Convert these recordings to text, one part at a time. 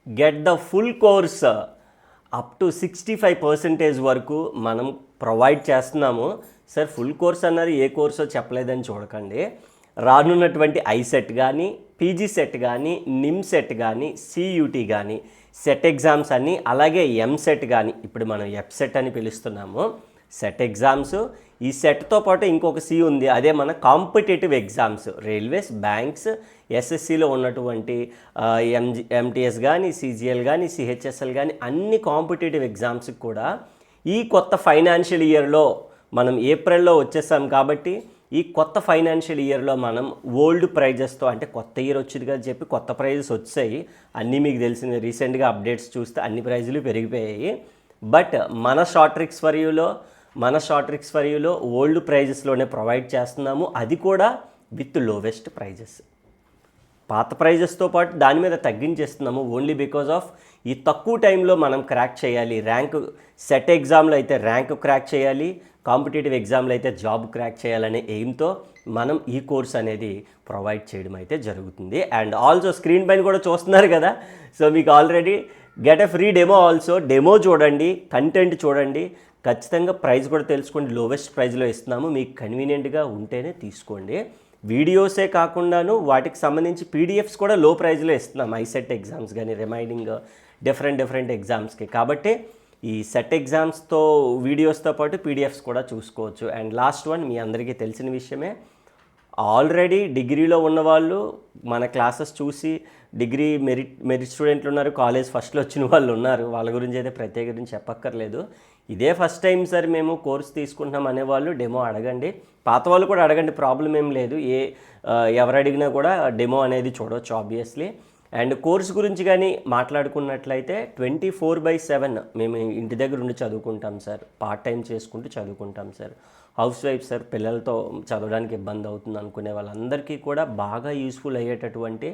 Get the full course up to 65% వరకు మనం provide చేస్తున్నాము. సార్ ఫుల్ కోర్స్ అన్నారు, ఏ కోర్సో చెప్పలేదని చూడకండి. రానున్నటువంటి ఐసెట్ కానీ, పీజీ సెట్ కానీ, నిమ్ సెట్ కానీ, సియూటీ కానీ, సెట్ ఎగ్జామ్స్ అన్నీ, అలాగే ఎంసెట్ కానీ, ఇప్పుడు మనం ఎఫ్సెట్ అని పిలుస్తున్నాము, సెట్ ఎగ్జామ్స్. ఈ సెట్తో పాటు ఇంకొక సి ఉంది, అదే మన కాంపిటేటివ్ ఎగ్జామ్స్, రైల్వేస్, బ్యాంక్స్, ఎస్ఎస్సిలో ఉన్నటువంటి ఎంటీఎస్ కానీ, సిజిఎల్ కానీ, సిహెచ్ఎస్ఎల్ కానీ, అన్ని కాంపిటేటివ్ ఎగ్జామ్స్కి కూడా ఈ కొత్త ఫైనాన్షియల్ ఇయర్లో మనం ఏప్రిల్లో వచ్చేసాం కాబట్టి ఈ కొత్త ఫైనాన్షియల్ ఇయర్లో మనం ఓల్డ్ ప్రైజెస్తో, అంటే కొత్త ఇయర్ వచ్చింది కదా చెప్పి కొత్త ప్రైజెస్ వచ్చాయి, అన్నీ మీకు తెలిసిన రీసెంట్గా అప్డేట్స్ చూస్తే అన్ని ప్రైజులు పెరిగిపోయాయి. బట్ మన షార్ట్ ట్రిక్స్ ఫర్ యూలో ఓల్డ్ ప్రైజెస్లోనే ప్రొవైడ్ చేస్తున్నాము, అది కూడా విత్ లోవెస్ట్ ప్రైజెస్. పాత ప్రైజెస్తో పాటు దాని మీద తగ్గించేస్తున్నాము ఓన్లీ బికాజ్ ఆఫ్ ఈ తక్కువ టైంలో మనం క్రాక్ చేయాలి. ర్యాంక్ సెట్ ఎగ్జామ్లో అయితే ర్యాంక్ క్రాక్ చేయాలి, కాంపిటేటివ్ ఎగ్జామ్లో అయితే జాబ్ క్రాక్ చేయాలనే ఎయిమ్తో మనం ఈ కోర్స్ అనేది ప్రొవైడ్ చేయడం అయితే జరుగుతుంది. అండ్ ఆల్సో స్క్రీన్ పైన కూడా చూస్తున్నారు కదా, సో మీకు already get a free demo also. Demo చూడండి, కంటెంట్ చూడండి, ఖచ్చితంగా ప్రైస్ కూడా తెలుసుకోండి. లోవెస్ట్ ప్రైస్లో ఇస్తున్నాము, మీకు కన్వీనియంట్గా ఉంటేనే తీసుకోండి. వీడియోసే కాకుండాను వాటికి సంబంధించి పీడిఎఫ్స్ కూడా లో ప్రైస్లో ఇస్తున్నాం, ఐసెట్ ఎగ్జామ్స్ కానీ, రిమైనింగ్ డిఫరెంట్ ఎగ్జామ్స్కి. కాబట్టి ఈ సెట్ ఎగ్జామ్స్తో వీడియోస్తో పాటు పీడిఎఫ్స్ కూడా చూసుకోవచ్చు. అండ్ లాస్ట్ వన్, మీ అందరికీ తెలిసిన విషయమే, ఆల్రెడీ డిగ్రీలో ఉన్నవాళ్ళు మన క్లాసెస్ చూసి డిగ్రీ మెరిట్ స్టూడెంట్లు ఉన్నారు, కాలేజ్ ఫస్ట్లో వచ్చిన వాళ్ళు ఉన్నారు, వాళ్ళ గురించి అయితే ప్రత్యేకించి చెప్పక్కర్లేదు. ఇదే ఫస్ట్ టైం సార్ మేము కోర్స్ తీసుకుంటున్నాం అనేవాళ్ళు డెమో అడగండి, పాత వాళ్ళు కూడా అడగండి, ప్రాబ్లం ఏం లేదు. ఎవరు అడిగినా కూడా డెమో అనేది చూడవచ్చు ఆబ్వియస్లీ. అండ్ కోర్స్ గురించి కానీ మాట్లాడుకున్నట్లయితే 24/7 మేము ఇంటి దగ్గర ఉండి చదువుకుంటాం సార్, పార్ట్ టైం చేసుకుంటూ చదువుకుంటాం సార్. హౌస్ వైఫ్ సార్, పిల్లలతో చదవడానికి ఇబ్బంది అవుతుంది అనుకునే వాళ్ళందరికీ కూడా బాగా యూస్ఫుల్ అయ్యేటటువంటి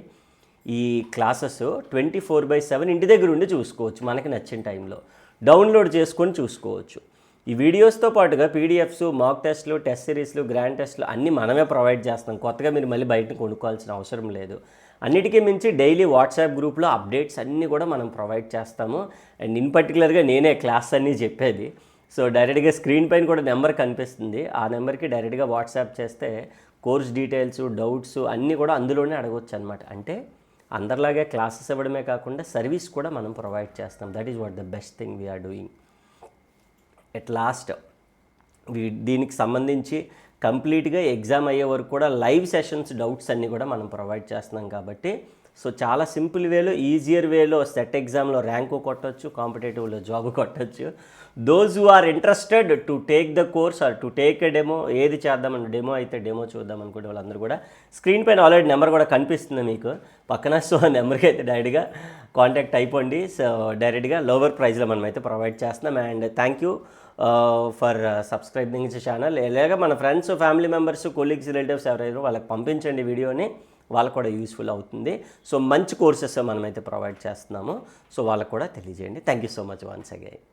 ఈ క్లాసెస్ 24/7 ఇంటి దగ్గర ఉండి చూసుకోవచ్చు, మనకి నచ్చిన టైంలో డౌన్లోడ్ చేసుకొని చూసుకోవచ్చు. ఈ వీడియోస్తో పాటుగా పీడిఎఫ్స్, మాక్ టెస్ట్లు, టెస్ట్ సిరీస్లు, గ్రాండ్ టెస్ట్లు అన్నీ మనమే ప్రొవైడ్ చేస్తాం, కొత్తగా మీరు మళ్ళీ బయట కొనుక్కోవాల్సిన అవసరం లేదు. అన్నిటికీ మించి డైలీ వాట్సాప్ గ్రూప్లో అప్డేట్స్ అన్నీ కూడా మనం ప్రొవైడ్ చేస్తాము. అండ్ ఇన్ పర్టికులర్గా నేనే క్లాస్ అన్నీ చెప్పేది, సో డైరెక్ట్గా స్క్రీన్ పైన కూడా నెంబర్ కనిపిస్తుంది, ఆ నెంబర్కి డైరెక్ట్గా వాట్సాప్ చేస్తే కోర్స్ డీటెయిల్స్, డౌట్స్ అన్నీ కూడా అందులోనే అడగవచ్చు అనమాట. అంటే అందరిలాగే క్లాసెస్ ఇవ్వడమే కాకుండా సర్వీస్ కూడా మనం ప్రొవైడ్ చేస్తాం. That is what the best thing we are doing. At last దీనికి సంబంధించి కంప్లీట్గా ఎగ్జామ్ అయ్యే వరకు కూడా లైవ్ సెషన్స్, డౌట్స్ అన్నీ కూడా మనం ప్రొవైడ్ చేస్తున్నాం కాబట్టి, సో చాలా సింపుల్ వేలో, ఈజియర్ వేలో సెట్ ఎగ్జామ్లో ర్యాంకు కొట్టచ్చు, కాంపిటేటివ్లో జాబ్ కొట్టచ్చు. Those who are interested to take the course or to take a demo, ఏది చేద్దామని డెమో అయితే డెమో చూద్దాం అనుకునే వాళ్ళందరూ కూడా స్క్రీన్ పైన ఆల్రెడీ నెంబర్ కూడా కనిపిస్తుంది మీకు పక్కన, సో ఆ నెంబర్కి అయితే డైరెక్ట్గా కాంటాక్ట్ అయిపోండి. సో డైరెక్ట్గా లోవర్ ప్రైస్లో మనం అయితే ప్రొవైడ్ చేస్తున్నాం. And thank you for subscribing this channel. ఇలాగ మన friends, family members, colleagues, relatives ఎవరైనా వాళ్ళకి పంపించండి వీడియోని, వాళ్ళకు కూడా యూస్ఫుల్ అవుతుంది. సో మంచి కోర్సెస్ మనమైతే ప్రొవైడ్ చేస్తున్నాము, సో వాళ్ళకు కూడా తెలియజేయండి. Thank you so much once again.